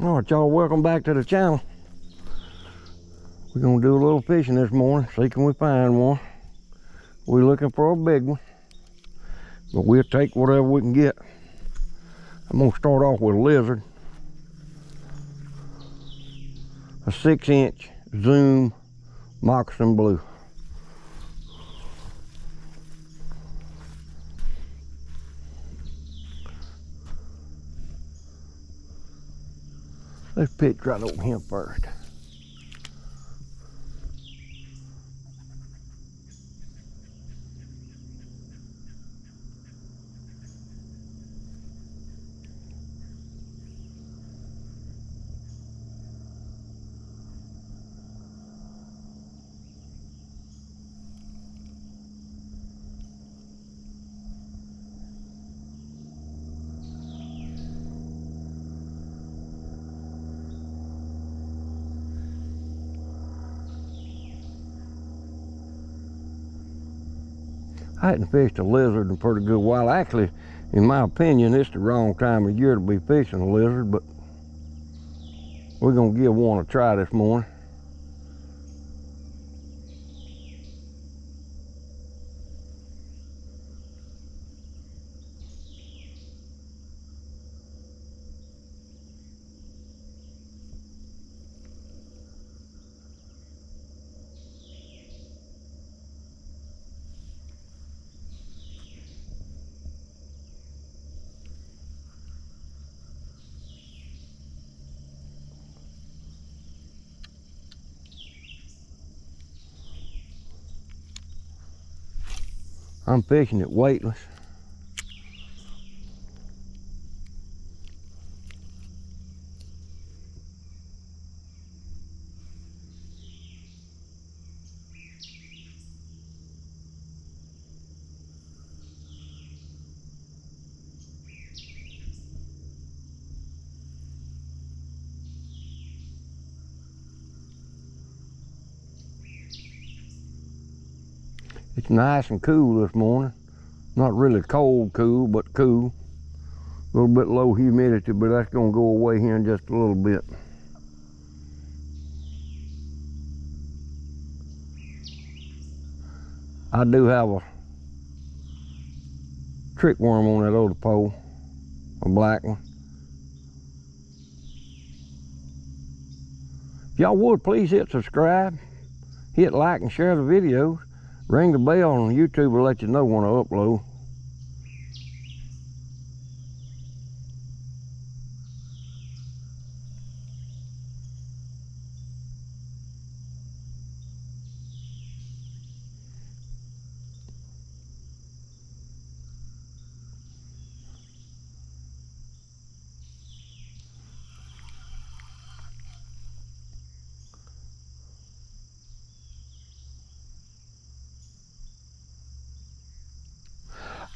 All right, y'all, welcome back to the channel. We're gonna do a little fishing this morning, see can we find one. We're looking for a big one, but we'll take whatever we can get. I'm gonna start off with a lizard, a 6-inch zoom moccasin blue. Let's pitch right over him first. I hadn't fished a lizard in a pretty good while. Actually, in my opinion, it's the wrong time of year to be fishing a lizard, but we're gonna give one a try this morning. I'm fishing it weightless. It's nice and cool this morning. Not really cold cool, but cool. A little bit low humidity, but that's gonna go away here in just a little bit. I do have a trick worm on that other pole, a black one. If y'all would, please hit subscribe, hit like and share the videos. Ring the bell on YouTube will let you know when I upload.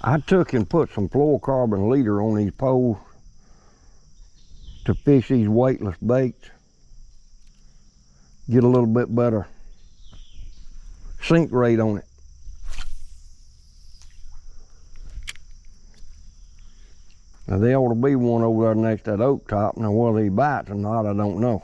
I took and put some fluorocarbon leader on these poles to fish these weightless baits. Get a little bit better sink rate on it. Now there ought to be one over there next to that oak top. Now whether he bites or not, I don't know.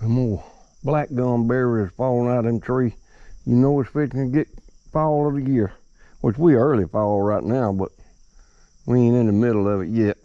More black gum berries falling out of them trees. You know it's fixing to get fall of the year, which we early fall right now, but we ain't in the middle of it yet.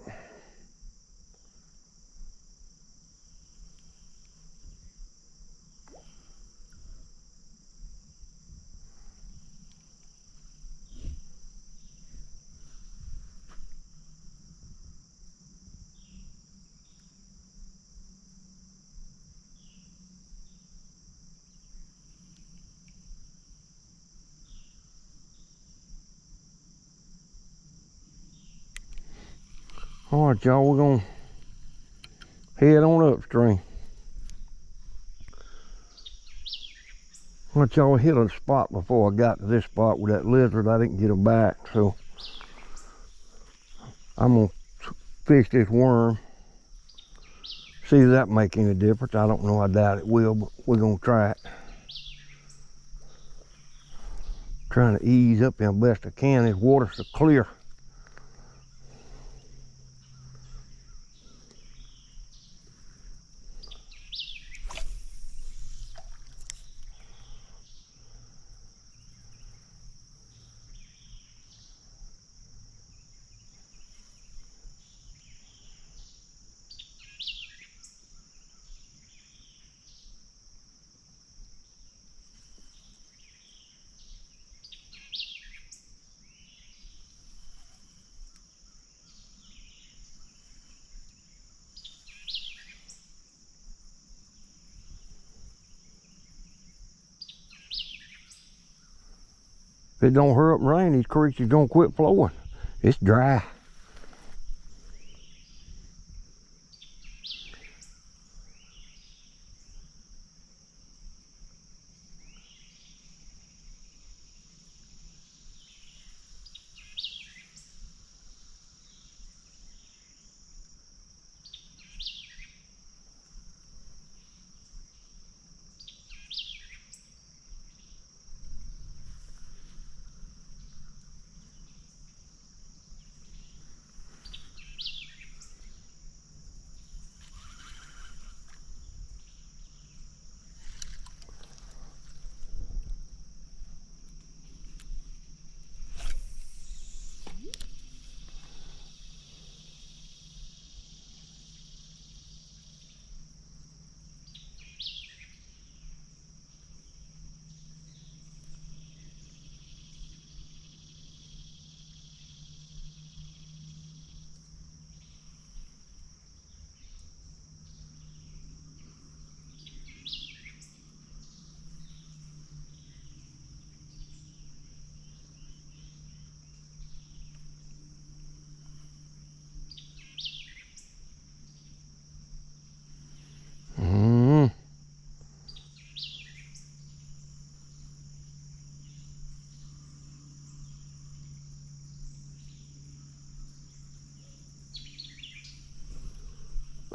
All right, y'all, we're gonna head on upstream. I want y'all to hit a spot before I got to this spot with that lizard. I didn't get her back, so I'm gonna fish this worm. See if that make any difference. I don't know, I doubt it will, but we're gonna try it. Trying to ease up here best I can. This water's so clear. If it don't hurry up and rain, these creeks is gonna quit flowing. It's dry.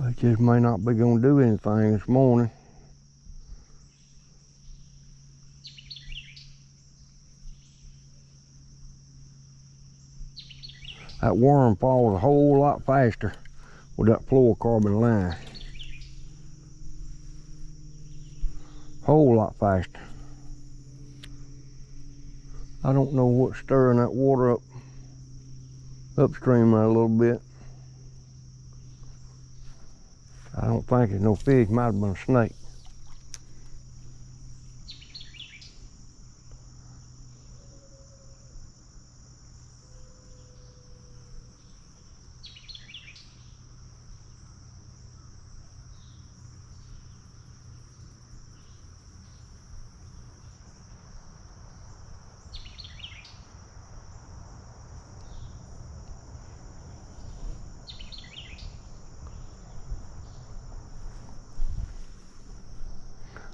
It just may not be gonna do anything this morning. That worm falls a whole lot faster with that fluorocarbon line. Whole lot faster. I don't know what's stirring that water up upstream there a little bit. I don't think it's no fish. Might have been a snake.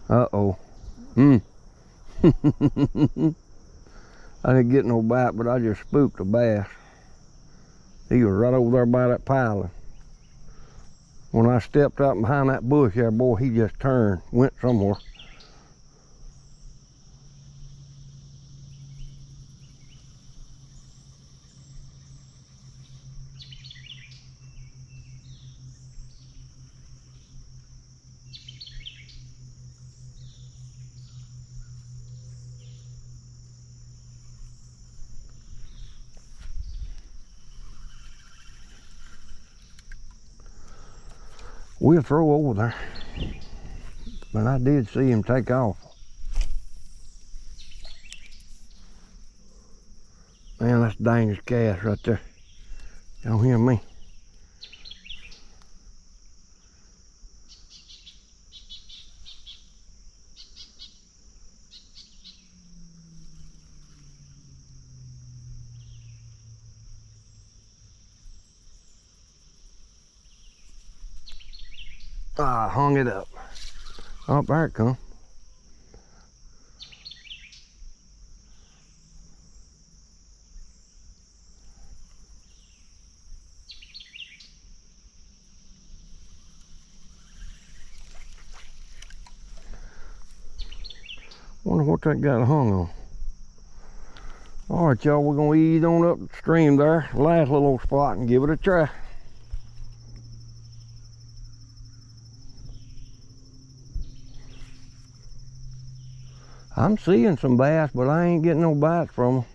Uh-oh. I didn't get no bite, but I just spooked a bass. He was right over there by that piling. When I stepped out behind that bush there, boy, he just turned, went somewhere. We'll throw over there. But I did see him take off. Man, that's a dangerous cast right there. You don't hear me. Ah, hung it up. Oh, there it comes. Wonder what that got hung on. All right, y'all, we're gonna ease on up the stream there, last little spot, and give it a try. I'm seeing some bass, but I ain't getting no bites from them.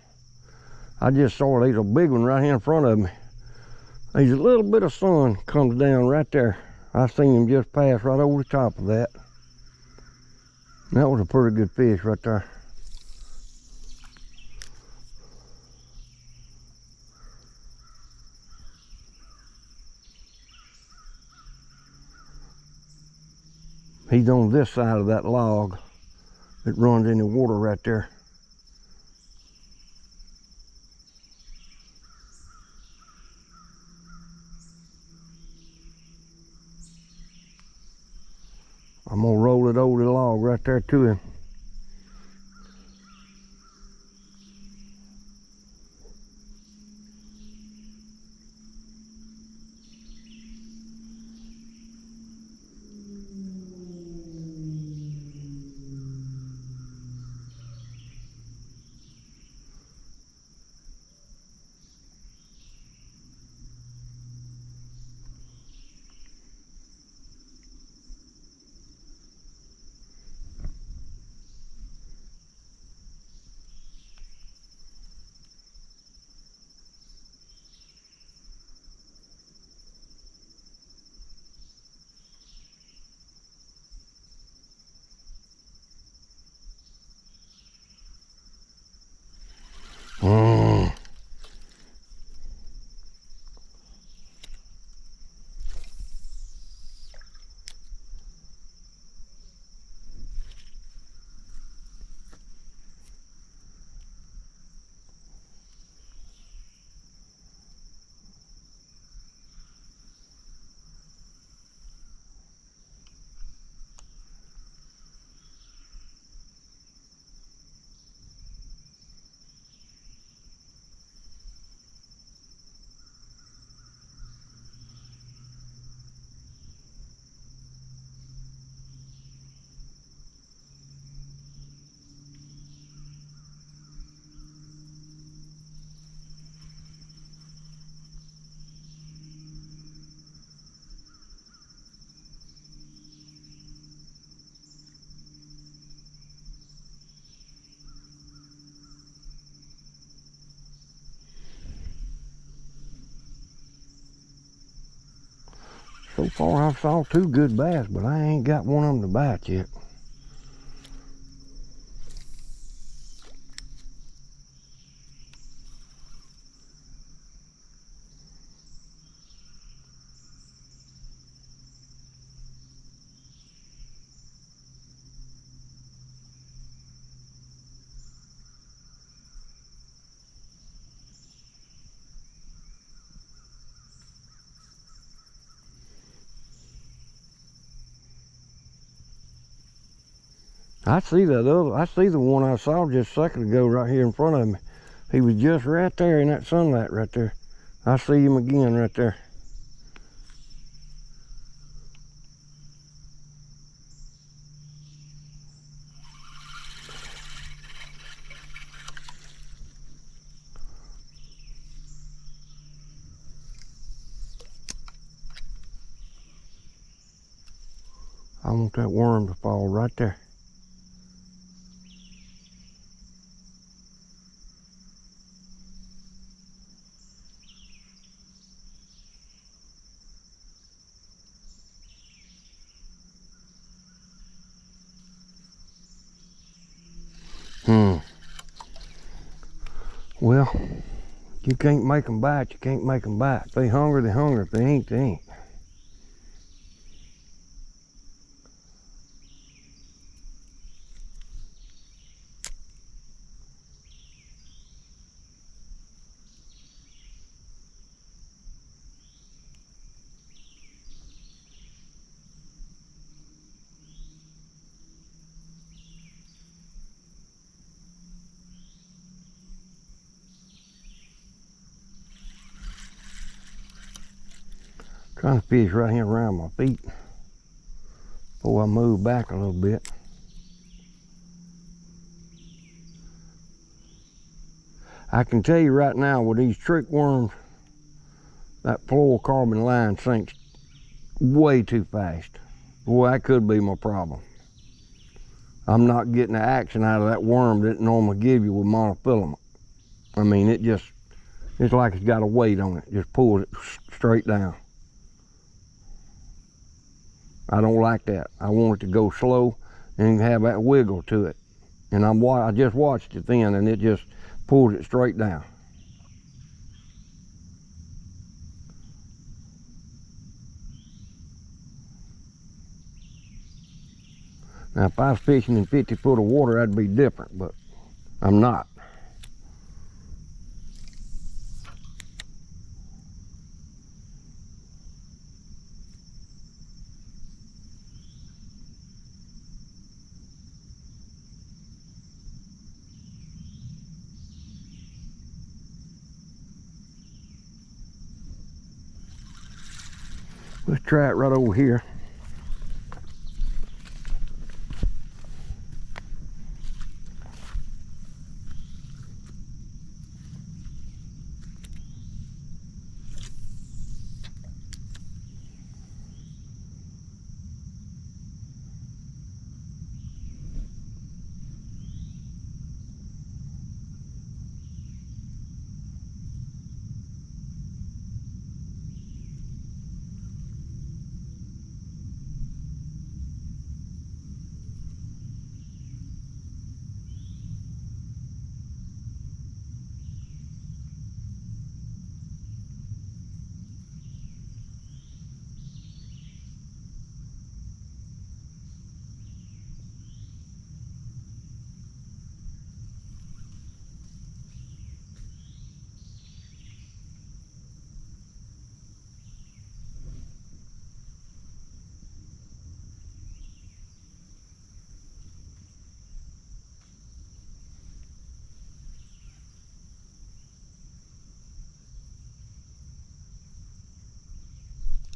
I just saw there's a big one right here in front of me. There's a little bit of sun comes down right there. I seen him just pass right over the top of that. That was a pretty good fish right there. He's on this side of that log that runs in the water right there. I'm gonna roll it over the log right there to him. So far I've saw 2 good bass, but I ain't got one of them to bite yet. I see the one I saw just a second ago right here in front of me. He was just right there in that sunlight right there. I see him again right there. I want that worm to fall right there. Well, you can't make them bite, you can't make them bite. If they hungry, they hungry. If they ain't, they ain't. Trying to fish right here around my feet before I move back a little bit. I can tell you right now, with these trick worms, that fluorocarbon line sinks way too fast. Boy, that could be my problem. I'm not getting the action out of that worm that it normally give you with monofilament. I mean, it's like it's got a weight on it. Just pulls it straight down. I don't like that. I want it to go slow and have that wiggle to it. And I just watched it then, and it just pulls it straight down. Now, if I was fishing in 50 foot of water, that'd be different, but I'm not. Let's try it right over here.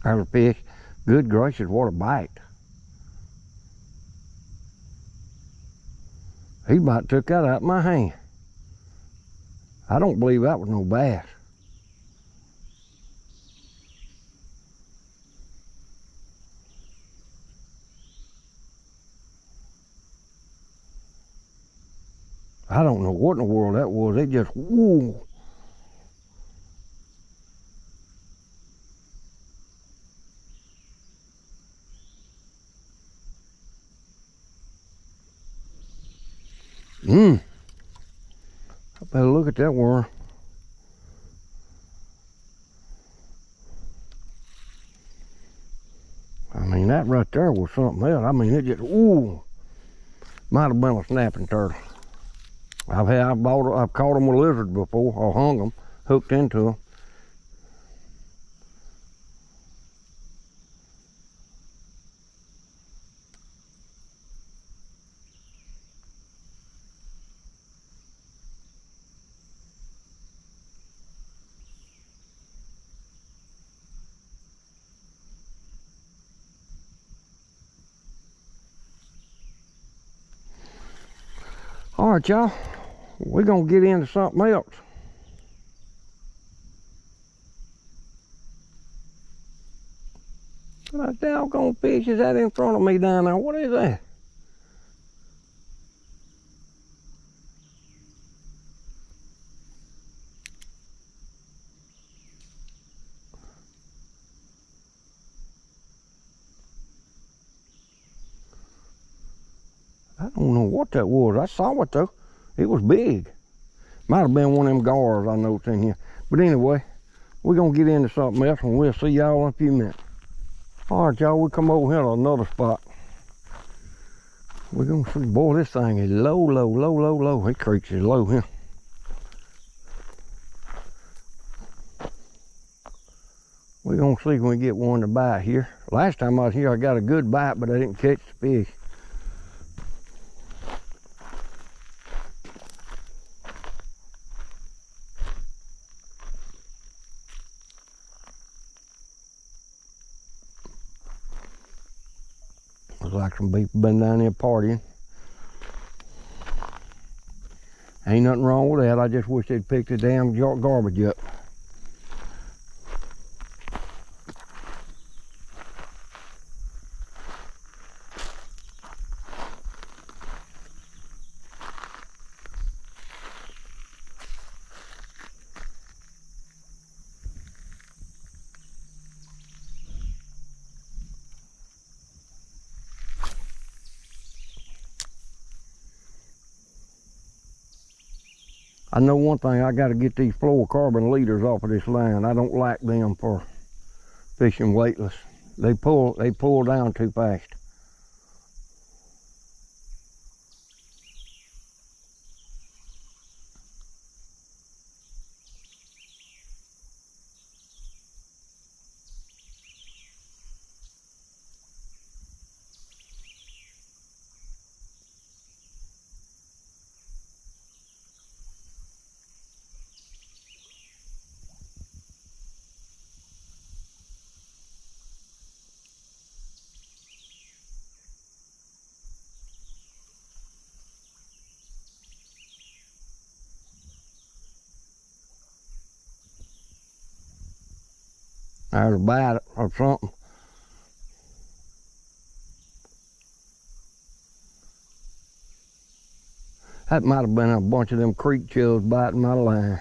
There's a fish. Good gracious, what a bite. He about took that out of my hand. I don't believe that was no bass. I don't know what in the world that was. It just, whoo. I better look at that worm. I mean, that right there was something else. I mean, it just, ooh. Might have been a snapping turtle. I've caught them with lizards before, or hung them, hooked into them. All right, y'all, we're gonna get into something else. What doggone fish is that in front of me down there? What is that? I don't know what that was. I saw it though. It was big. Might have been one of them gars I know it's in here. But anyway, we're gonna get into something else and we'll see y'all in a few minutes. All right, y'all, we'll come over here to another spot. We're gonna see, boy, this thing is low, low, low, low, low. It creeks is low here. We're gonna see when we get one to bite here. Last time I was here, I got a good bite, but I didn't catch the fish. like some people been down there partying. Ain't nothing wrong with that. I just wish they'd pick the damn garbage up. I know one thing, I got to get these fluorocarbon leaders off of this line. I don't like them for fishing weightless. They pull down too fast. There's a bite or something. That might have been a bunch of them creek chills biting my line.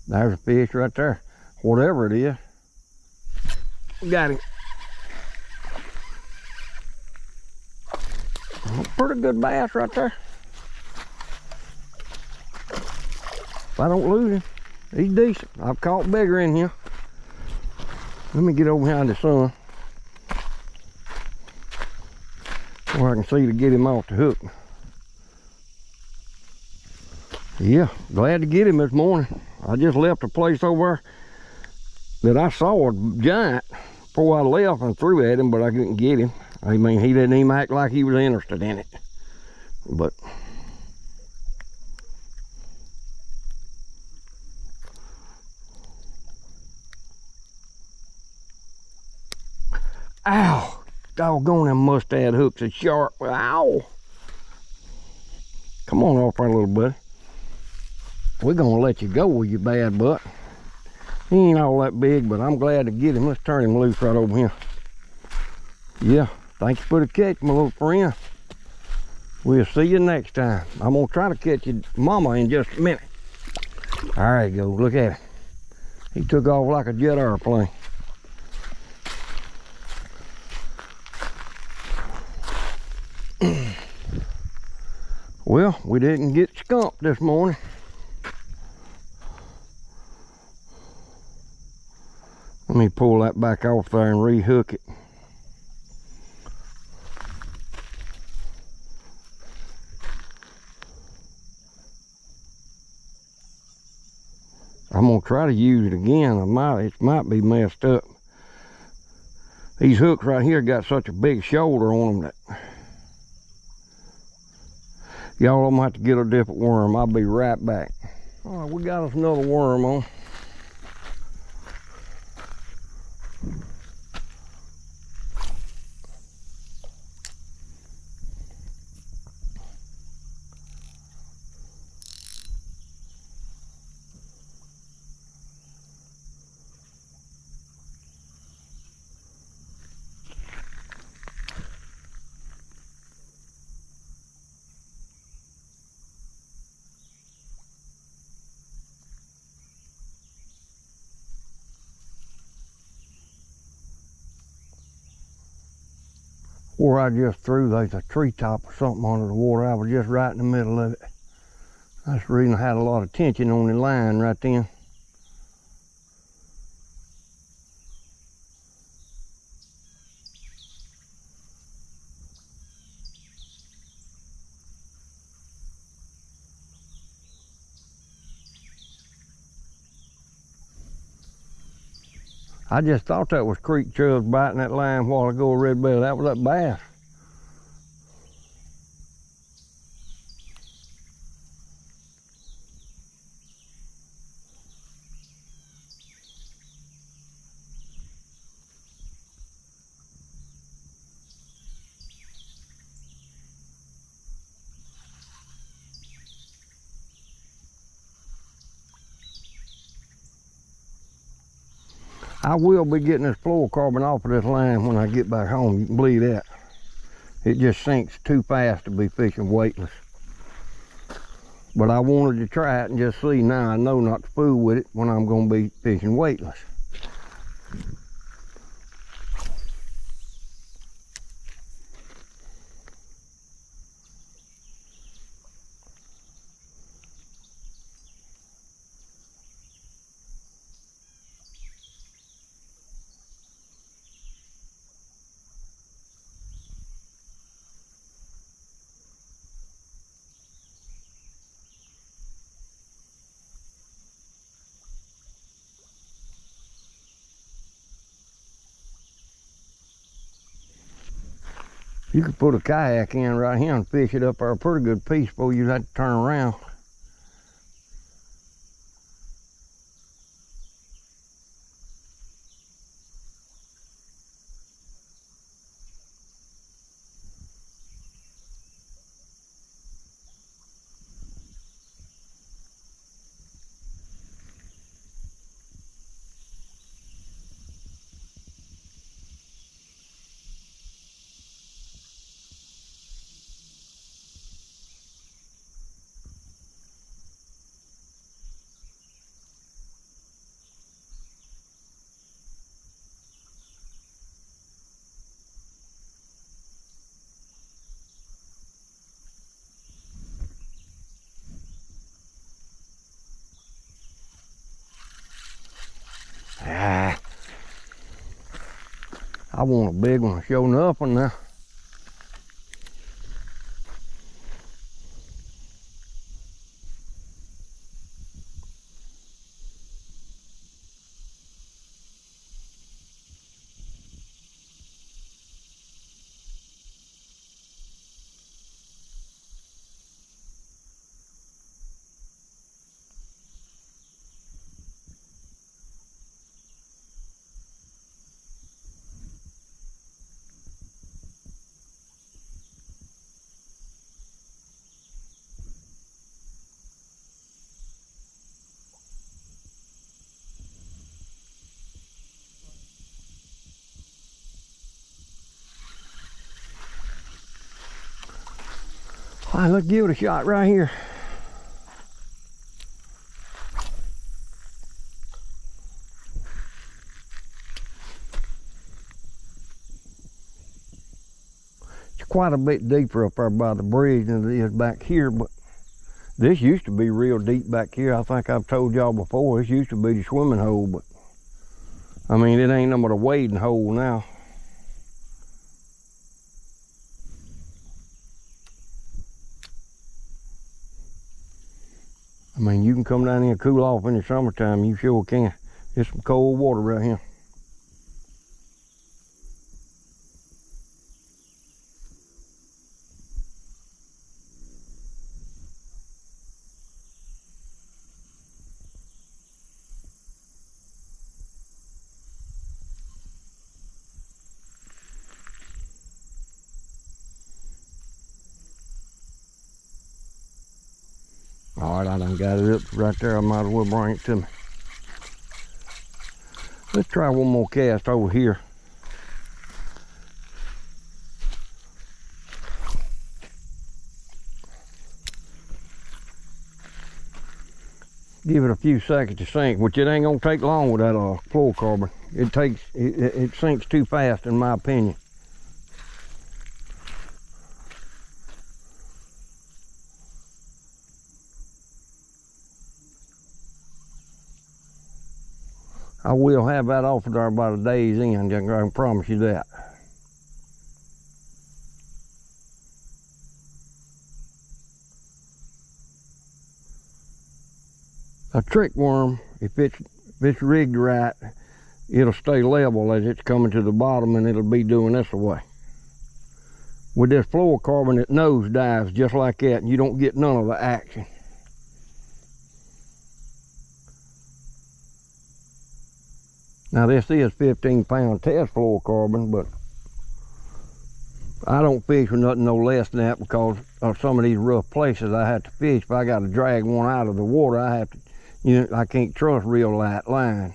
There's a fish right there. Whatever it is. Got him. Pretty good bass right there. If I don't lose him, he's decent. I've caught bigger in here. Let me get over behind the sun where I can see to get him off the hook. Yeah, glad to get him this morning. I just left a place over there that I saw a giant before I left and threw at him, but I couldn't get him. I mean, he didn't even act like he was interested in it. But ow, doggone them mustad hooks are sharp. Ow. Come on off there, little buddy. We're gonna let you go with your bad butt. He ain't all that big, but I'm glad to get him. Let's turn him loose right over here. Yeah, thank you for the catch, my little friend. We'll see you next time. I'm gonna try to catch your mama in just a minute. There you go, look at him. He took off like a jet airplane. Well, we didn't get skunked this morning. Let me pull that back off there and rehook it. I'm gonna try to use it again. It might be messed up. These hooks right here got such a big shoulder on them that y'all, I'm gonna have to get a different worm. I'll be right back. All right, we got us another worm on. Where I just threw, there's a treetop or something under the water. I was just right in the middle of it. That's the reason I had a lot of tension on the line right then. I just thought that was creek chubs biting that line a while ago, red belly. That was that bass. I will be getting this fluorocarbon off of this line when I get back home. You can believe that. It just sinks too fast to be fishing weightless. But I wanted to try it and just see. Now I know not to fool with it when I'm going to be fishing weightless. You could put a kayak in right here and fish it up there a pretty good piece before you'd have to turn around. I want a big one, showing up one now. All right, let's give it a shot right here. It's quite a bit deeper up there by the bridge than it is back here, but this used to be real deep back here. I think I've told y'all before, this used to be the swimming hole, but I mean, it ain't no but a wading hole now. I mean, you can come down here and cool off in the summertime, you sure can. There's some cold water right here. All right, I done got it up right there. I might as well bring it to me. Let's try one more cast over here. Give it a few seconds to sink, which it ain't gonna take long with that fluorocarbon. It sinks too fast, in my opinion. I will have that off there about a day's end, I can promise you that. A trick worm, if it's rigged right, it'll stay level as it's coming to the bottom, and it'll be doing this away. With this fluorocarbon, it nose dives just like that, and you don't get none of the action. Now this is 15-pound test fluorocarbon, but I don't fish with nothing no less than that because of some of these rough places I have to fish. If I got to drag one out of the water, I have to, you know, I can't trust real light line.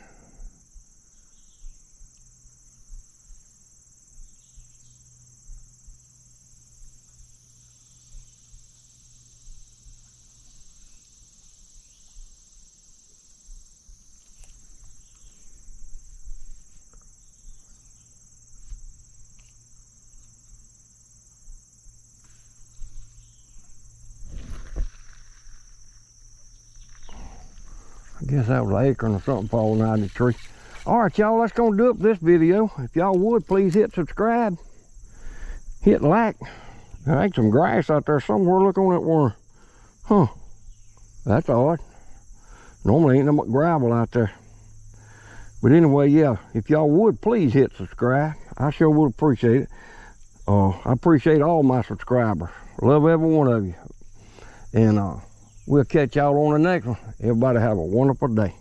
I guess that was an acorn or something falling out of the tree. All right, y'all, that's gonna do it for this video. If y'all would, please hit subscribe, hit like. There ain't some grass out there somewhere. Look on that worm. Huh, that's odd. Normally ain't no gravel out there. But anyway, yeah, if y'all would, please hit subscribe. I sure would appreciate it. I appreciate all my subscribers. Love every one of you. And we'll catch y'all on the next one. Everybody have a wonderful day.